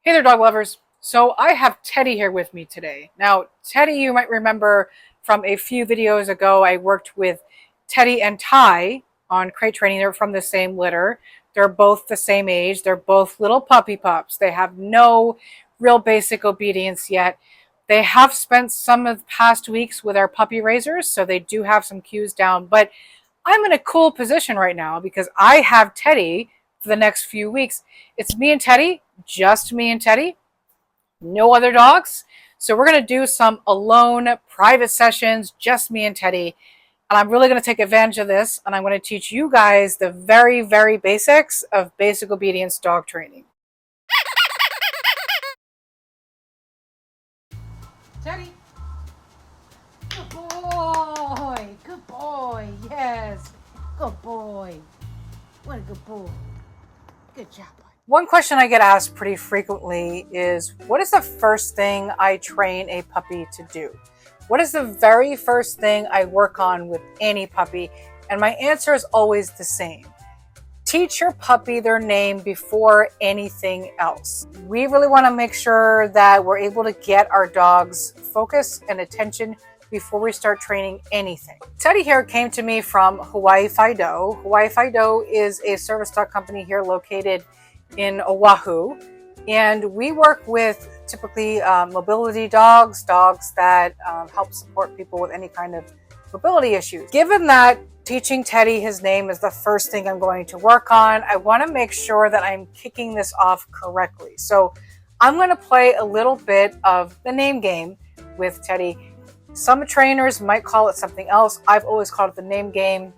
Hey there, dog lovers. So I have Teddy here with me today. Now, Teddy, you might remember from a few videos ago, I worked with Teddy and Ty on crate training. They're from the same litter. They're both the same age. They're both little puppy pups. They have no real basic obedience yet. They have spent some of the past weeks with our puppy raisers, so they do have some cues down. But I'm in a cool position right now because I have Teddy for the next few weeks. It's me and Teddy, just me and Teddy, no other dogs. So we're going to do some alone private sessions, just me and Teddy. And I'm really going to take advantage of this. And I'm going to teach you guys the very, very basics of basic obedience dog training. Teddy. Good boy. Good boy. Yes. Good boy. What a good boy. Good job. One question I get asked pretty frequently is, what is the first thing I train a puppy to do? What is the very first thing I work on with any puppy? And my answer is always the same. Teach your puppy their name before anything else. We really want to make sure that we're able to get our dog's focus and attention before we start training anything. Teddy here came to me from Hawaii Fido. Hawaii Fido is a service dog company here located in Oahu, and we work with typically mobility dogs that help support people with any kind of mobility issues. Given that teaching Teddy his name is the first thing I'm going to work on, I want to make sure that I'm kicking this off correctly. So I'm going to play a little bit of the name game with Teddy. Some trainers might call it something else. I've always called it the name game.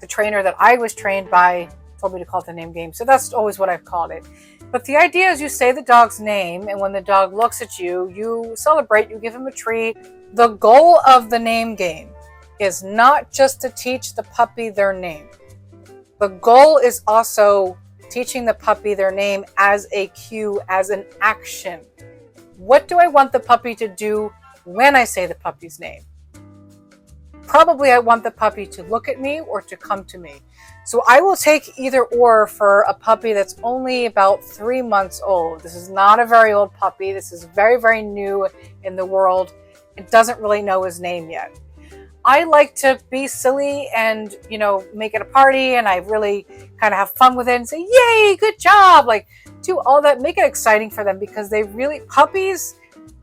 The trainer that I was trained by told me to call it the name game. So that's always what I've called it. But the idea is you say the dog's name, and when the dog looks at you, you celebrate, you give him a treat. The goal of the name game is not just to teach the puppy their name. The goal is also teaching the puppy their name as a cue, as an action. What do I want the puppy to do when I say the puppy's name? Probably I want the puppy to look at me or to come to me. So I will take either or for a puppy that's only about 3 months old. This is not a very old puppy. This is very, very new in the world. It doesn't really know his name yet. I like to be silly and, make it a party, and I really kind of have fun with it and say, yay, good job. Like, do all that, make it exciting for them, because puppies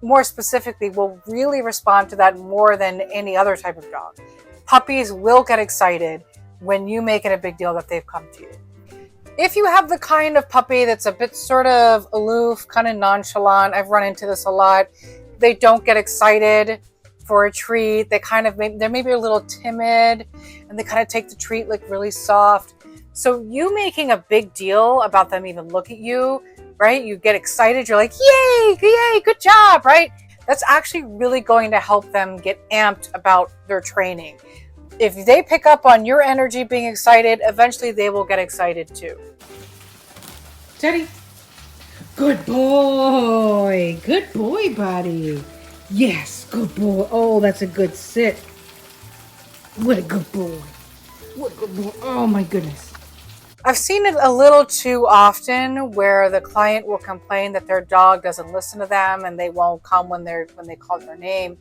more specifically will really respond to that more than any other type of dog. Puppies will get excited when you make it a big deal that they've come to you. If you have the kind of puppy that's a bit sort of aloof, kind of nonchalant, I've run into this a lot. They don't get excited for a treat. They're maybe a little timid, and they kind of take the treat like really soft. So you making a big deal about them even look at you, right? You get excited. You're like, yay, good job, right? That's actually really going to help them get amped about their training. If they pick up on your energy being excited, eventually they will get excited too. Teddy. Good boy. Good boy, buddy. Yes, good boy. Oh, that's a good sit. What a good boy. What a good boy. Oh, my goodness. I've seen it a little too often where the client will complain that their dog doesn't listen to them and they won't come when they call their name.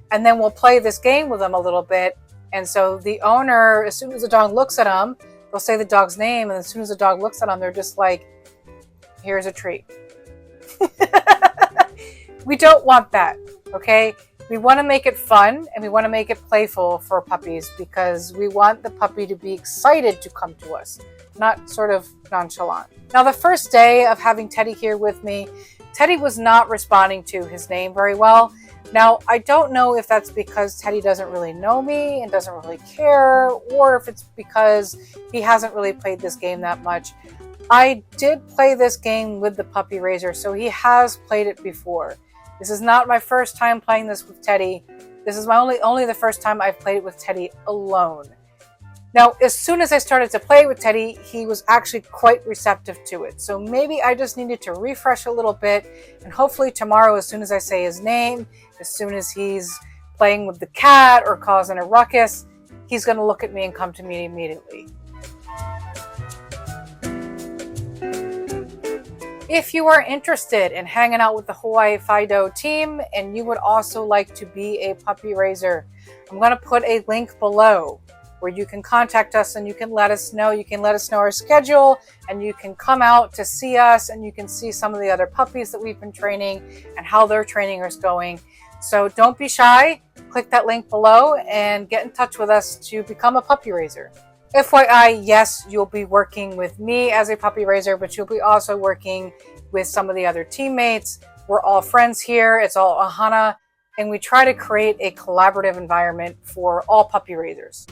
And then we'll play this game with them a little bit. And so the owner, as soon as the dog looks at them, they'll say the dog's name. And as soon as the dog looks at them, they're just like, here's a treat. We don't want that, okay? We want to make it fun, and we want to make it playful for puppies, because we want the puppy to be excited to come to us, not sort of nonchalant. Now, the first day of having Teddy here with me, Teddy was not responding to his name very well. Now, I don't know if that's because Teddy doesn't really know me and doesn't really care, or if it's because he hasn't really played this game that much. I did play this game with the puppy raiser, so he has played it before. This is not my first time playing this with Teddy. This is my only the first time I've played it with Teddy alone. Now, as soon as I started to play with Teddy, he was actually quite receptive to it. So maybe I just needed to refresh a little bit, and hopefully tomorrow, as soon as I say his name, as soon as he's playing with the cat or causing a ruckus, he's going to look at me and come to me immediately. If you are interested in hanging out with the Hawaii Fido team and you would also like to be a puppy raiser, I'm going to put a link below where you can contact us and you can let us know. You can let us know our schedule and you can come out to see us and you can see some of the other puppies that we've been training and how their training is going. So don't be shy. Click that link below and get in touch with us to become a puppy raiser. FYI, yes, you'll be working with me as a puppy raiser, but you'll be also working with some of the other teammates. We're all friends here. It's all Ohana, and we try to create a collaborative environment for all puppy raisers.